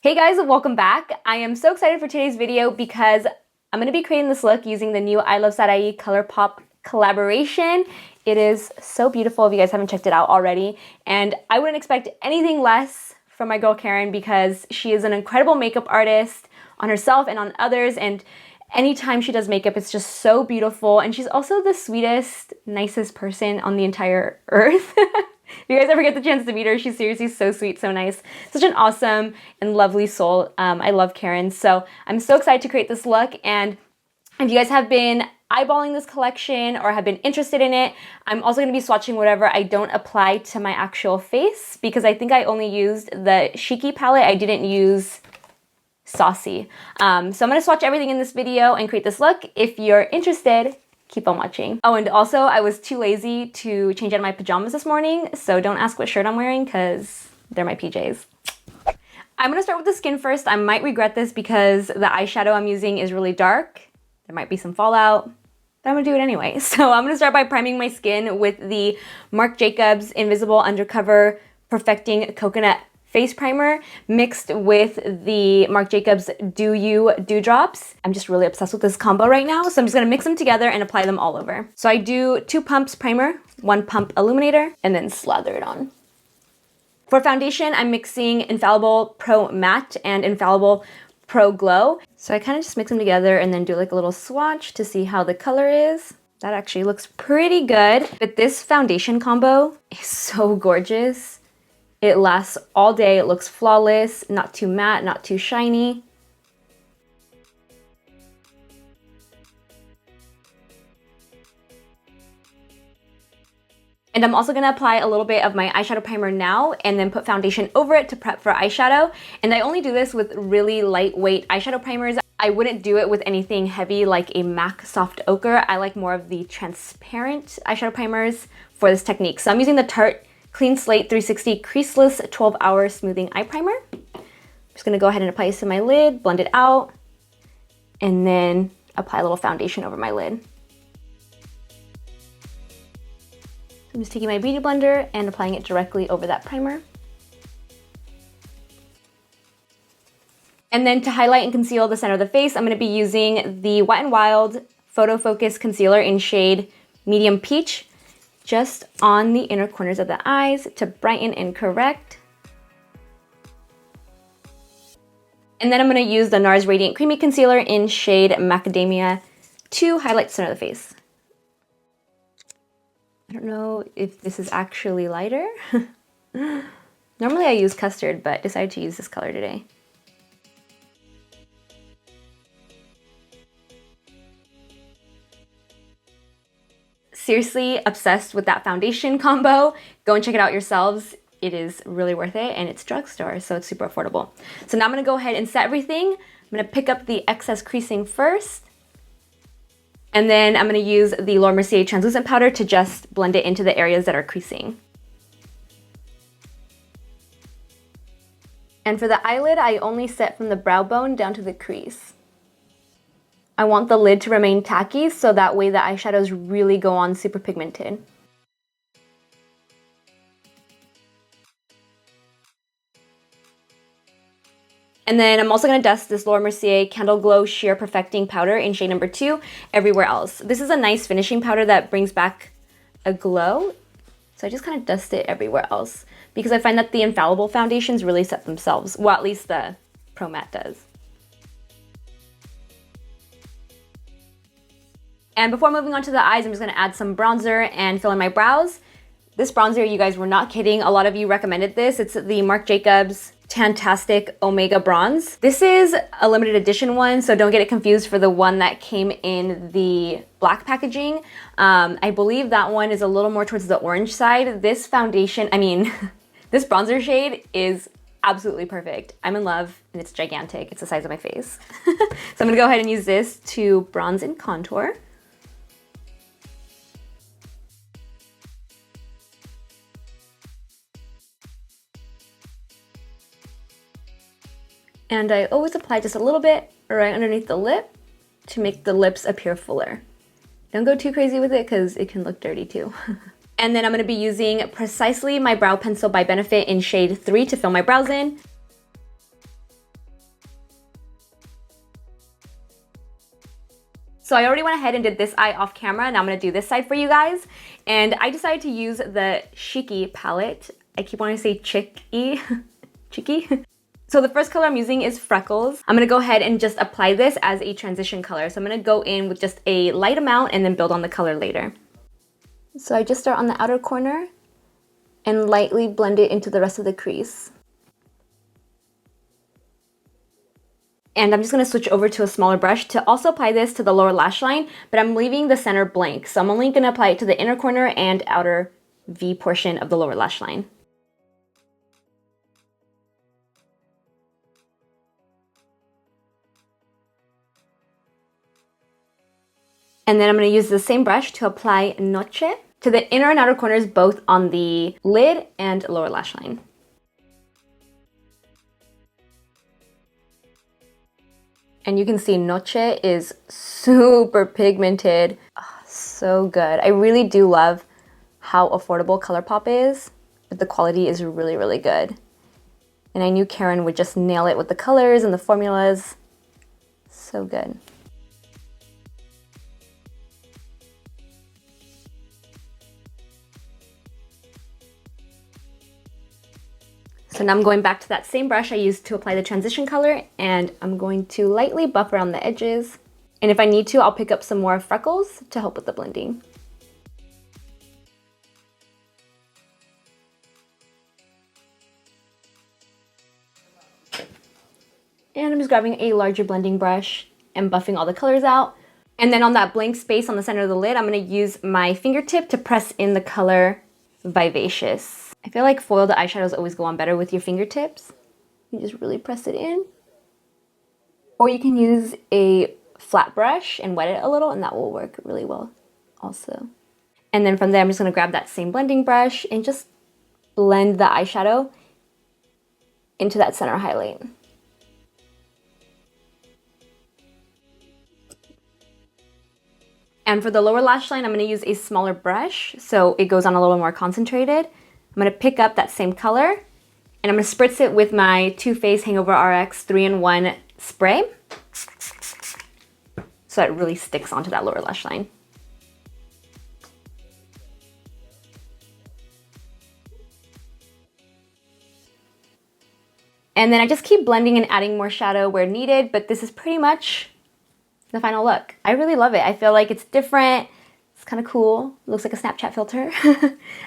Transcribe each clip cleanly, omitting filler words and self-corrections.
Hey guys, welcome back. I am so excited for today's video because I'm going to be creating this look using the new ILUVSARAHI Colourpop collaboration. It is so beautiful if you guys haven't checked it out already, and I wouldn't expect anything less from my girl Karen because she is an incredible makeup artist on herself and on others, and anytime she does makeup it's just so beautiful, and she's also the sweetest, nicest person on the entire earth. If you guys ever get the chance to meet her, she's seriously so sweet, so nice. Such an awesome and lovely soul. I love Karen. So I'm so excited to create this look. And if you guys have been eyeballing this collection or have been interested in it, I'm also going to be swatching whatever I don't apply to my actual face because I think I only used the Shiki palette. I didn't use Saucy. So I'm going to swatch everything in this video and create this look. If you're interested, keep on watching. Oh, and also I was too lazy to change out of my pajamas this morning, so don't ask what shirt I'm wearing because they're my PJs. I'm gonna start with the skin first. I might regret this because the eyeshadow I'm using is really dark. There might be some fallout, but I'm gonna do it anyway. So I'm gonna start by priming my skin with the Marc Jacobs Invisible Undercover Perfecting Coconut Face Primer mixed with the Marc Jacobs Do You Dewdrops. I'm just really obsessed with this combo right now, so I'm just gonna mix them together and apply them all over. So I do 2 pumps primer, 1 pump illuminator, and then slather it on. For foundation, I'm mixing Infallible Pro Matte and Infallible Pro Glow. So I kind of just mix them together and then do like a little swatch to see how the color is. That actually looks pretty good. But this foundation combo is so gorgeous. It lasts all day, it looks flawless, not too matte, not too shiny. And I'm also gonna apply a little bit of my eyeshadow primer now and then put foundation over it to prep for eyeshadow. And I only do this with really lightweight eyeshadow primers. I wouldn't do it with anything heavy like a MAC Soft Ochre. I like more of the transparent eyeshadow primers for this technique. So I'm using the Tarte Clean Slate 360 Creaseless 12-Hour Smoothing Eye Primer. I'm just going to go ahead and apply this to my lid, blend it out, and then apply a little foundation over my lid. I'm just taking my Beauty Blender and applying it directly over that primer. And then to highlight and conceal the center of the face, I'm going to be using the Wet n Wild Photo Focus Concealer in shade Medium Peach, just on the inner corners of the eyes to brighten and correct. And then I'm going to use the NARS Radiant Creamy Concealer in shade Macadamia to highlight the center of the face. I don't know if this is actually lighter. Normally I use custard, but decided to use this color today. Seriously obsessed with that foundation combo. Go and check it out yourselves. It is really worth it, and it's drugstore, so it's super affordable. So now I'm gonna go ahead and set everything. I'm gonna pick up the excess creasing first, and then I'm gonna use the Laura Mercier translucent powder to just blend it into the areas that are creasing. And for the eyelid, I only set from the brow bone down to the crease. I want the lid to remain tacky so that way the eyeshadows really go on super pigmented. And then I'm also going to dust this Laura Mercier Candle Glow Sheer Perfecting Powder in shade number 2 everywhere else. This is a nice finishing powder that brings back a glow. So I just kind of dust it everywhere else because I find that the Infallible foundations really set themselves. Well, at least the Pro Matte does. And before moving on to the eyes, I'm just gonna add some bronzer and fill in my brows. This bronzer, you guys were not kidding. A lot of you recommended this. It's the Marc Jacobs TAN-TASTIC Omega Bronze. This is a limited edition one, so don't get it confused for the one that came in the black packaging. I believe that one is a little more towards the orange side. This foundation, this bronzer shade is absolutely perfect. I'm in love, and it's gigantic. It's the size of my face. So I'm gonna go ahead and use this to bronze and contour. And I always apply just a little bit right underneath the lip to make the lips appear fuller. Don't go too crazy with it because it can look dirty too. And then I'm going to be using precisely my brow pencil by Benefit in shade 3 to fill my brows in. So I already went ahead and did this eye off camera. Now I'm going to do this side for you guys. And I decided to use the Chicky palette. I keep wanting to say Chicky. Chicky. So the first color I'm using is Freckles. I'm going to go ahead and just apply this as a transition color. So I'm going to go in with just a light amount and then build on the color later. So I just start on the outer corner and lightly blend it into the rest of the crease. And I'm just going to switch over to a smaller brush to also apply this to the lower lash line, but I'm leaving the center blank. So I'm only going to apply it to the inner corner and outer V portion of the lower lash line. And then I'm going to use the same brush to apply Noche to the inner and outer corners, both on the lid and lower lash line. And you can see Noche is super pigmented. Oh, so good. I really do love how affordable Colourpop is, but the quality is really, really good. And I knew Karen would just nail it with the colors and the formulas. So good. So now I'm going back to that same brush I used to apply the transition color, and I'm going to lightly buff around the edges. And if I need to, I'll pick up some more freckles to help with the blending. And I'm just grabbing a larger blending brush and buffing all the colors out. And then on that blank space on the center of the lid, I'm going to use my fingertip to press in the color Vivacious. I feel like foiled eyeshadows always go on better with your fingertips. You just really press it in. Or you can use a flat brush and wet it a little, and that will work really well also. And then from there, I'm just going to grab that same blending brush and just blend the eyeshadow into that center highlight. And for the lower lash line, I'm going to use a smaller brush so it goes on a little more concentrated. I'm going to pick up that same color and I'm going to spritz it with my Too Faced HANGOVERRX 3-in-1 spray so it really sticks onto that lower lash line. And then I just keep blending and adding more shadow where needed, but this is pretty much the final look. I really love it. I feel like it's different. It's kind of cool. It looks like a Snapchat filter,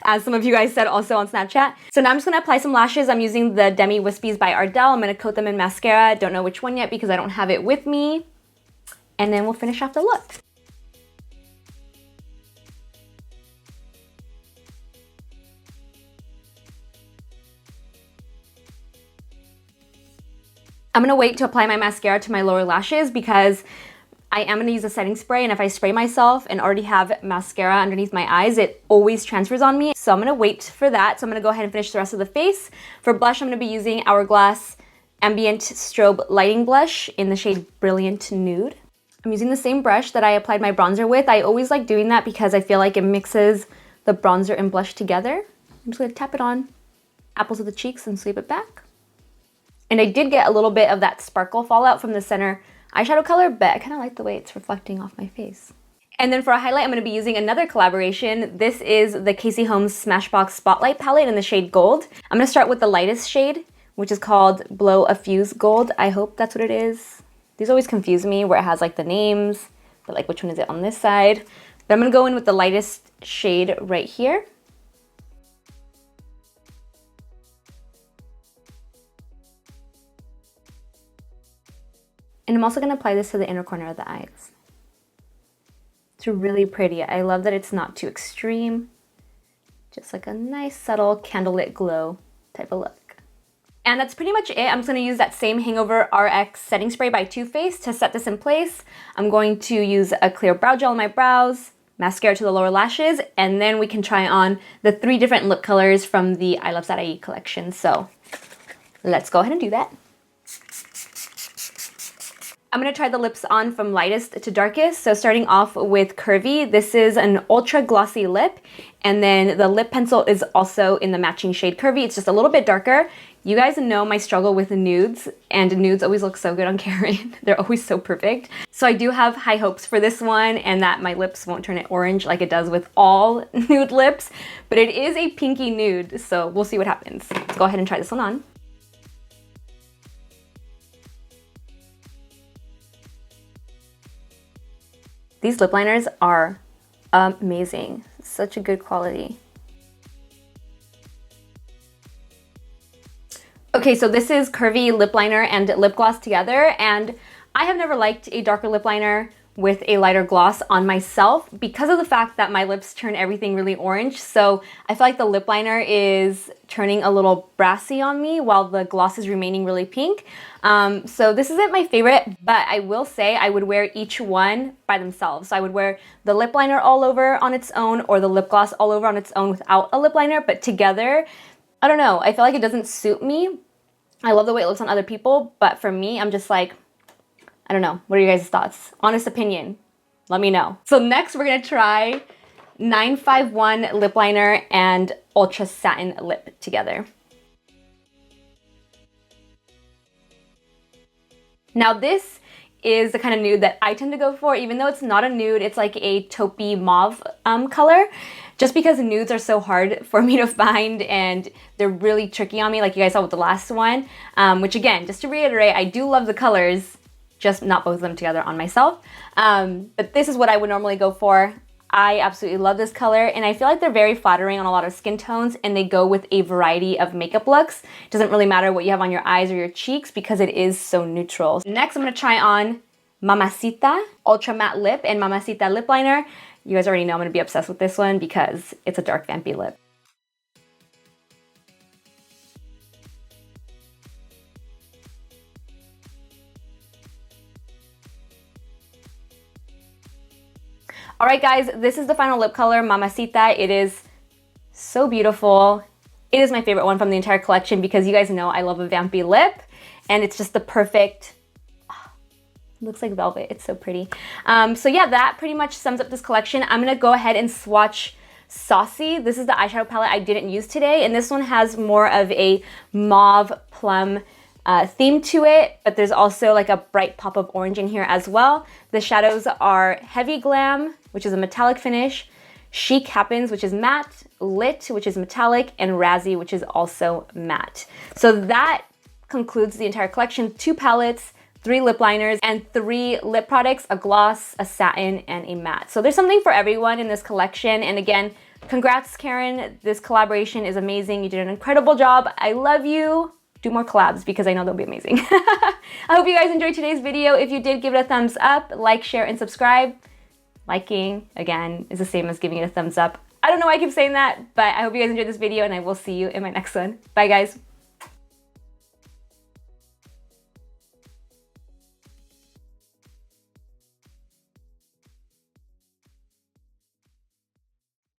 as some of you guys said also on Snapchat. So now I'm just going to apply some lashes. I'm using the DEMI WISPIES by Ardell. I'm going to coat them in mascara. Don't know which one yet because I don't have it with me. And then we'll finish off the look. I'm going to wait to apply my mascara to my lower lashes because I am going to use a setting spray, and if I spray myself and already have mascara underneath my eyes, it always transfers on me. So I'm going to wait for that. So I'm going to go ahead and finish the rest of the face. For blush, I'm going to be using HOURGLASS Ambient Strobe Lighting Blush in the shade Brilliant Nude. I'm using the same brush that I applied my bronzer with. I always like doing that because I feel like it mixes the bronzer and blush together. I'm just going to tap it on apples of the cheeks and sweep it back. And I did get a little bit of that sparkle fallout from the center eyeshadow color, but I kind of like the way it's reflecting off my face. And then for a highlight, I'm going to be using another collaboration. This is the Casey Holmes Smashbox Spotlight palette in the shade Gold. I'm going to start with the lightest shade, which is called Blow a Fuse Gold. I hope that's what it is. These always confuse me where it has like the names, but like which one is it on this side? But I'm going to go in with the lightest shade right here. And I'm also going to apply this to the inner corner of the eyes. It's really pretty. I love that it's not too extreme. Just like a nice subtle candlelit glow type of look. And that's pretty much it. I'm just going to use that same HANGOVERRX setting spray by Too Faced to set this in place. I'm going to use a clear brow gel on my brows, mascara to the lower lashes, and then we can try on the 3 different lip colors from the ILUVSARAHI collection. So let's go ahead and do that. I'm going to try the lips on from lightest to darkest. So starting off with Curvy, this is an ultra glossy lip. And then the lip pencil is also in the matching shade Curvy. It's just a little bit darker. You guys know my struggle with nudes, and nudes always look so good on Karen. They're always so perfect. So I do have high hopes for this one, and that my lips won't turn it orange like it does with all nude lips, but it is a pinky nude, so we'll see what happens. Let's go ahead and try this one on. These lip liners are amazing. Such a good quality. Okay, so this is curvy lip liner and lip gloss together, and I have never liked a darker lip liner with a lighter gloss on myself because of the fact that my lips turn everything really orange. So I feel like the lip liner is turning a little brassy on me while the gloss is remaining really pink. So this isn't my favorite, but I will say I would wear each one by themselves. So I would wear the lip liner all over on its own or the lip gloss all over on its own without a lip liner, but together, I don't know, I feel like it doesn't suit me. I love the way it looks on other people, but for me, I'm just like, I don't know. What are your guys' thoughts? Honest opinion, let me know. So next we're gonna try 951 lip liner and Ultra Satin Lip together. Now this is the kind of nude that I tend to go for, even though it's not a nude, it's like a taupey mauve color. Just because nudes are so hard for me to find and they're really tricky on me, like you guys saw with the last one, which again, just to reiterate, I do love the colors, just not both of them together on myself. But this is what I would normally go for. I absolutely love this color, and I feel like they're very flattering on a lot of skin tones, and they go with a variety of makeup looks. It doesn't really matter what you have on your eyes or your cheeks because it is so neutral. Next, I'm gonna try on Mamacita Ultra Matte Lip and Mamacita Lip Liner. You guys already know I'm gonna be obsessed with this one because it's a dark vampy lip. All right, guys, this is the final lip color, Mamacita. It is so beautiful. It is my favorite one from the entire collection because you guys know I love a vampy lip, and it's just the perfect, looks like velvet. It's so pretty. So yeah, that pretty much sums up this collection. I'm gonna go ahead and swatch Saucy. This is the eyeshadow palette I didn't use today, and this one has more of a mauve plum theme to it, but there's also like a bright pop of orange in here as well. The shadows are Heavy Glam, which is a metallic finish, Chic Happens, which is matte, Lit, which is metallic, and Razzy, which is also matte. So that concludes the entire collection. 2 palettes, 3 lip liners, and 3 lip products, a gloss, a satin, and a matte. So there's something for everyone in this collection. And again, congrats, Karen. This collaboration is amazing. You did an incredible job. I love you. Do more collabs because I know they'll be amazing. I hope you guys enjoyed today's video. If you did, give it a thumbs up, like, share, and subscribe. Liking, again, is the same as giving it a thumbs up. I don't know why I keep saying that, but I hope you guys enjoyed this video, and I will see you in my next one. Bye, guys.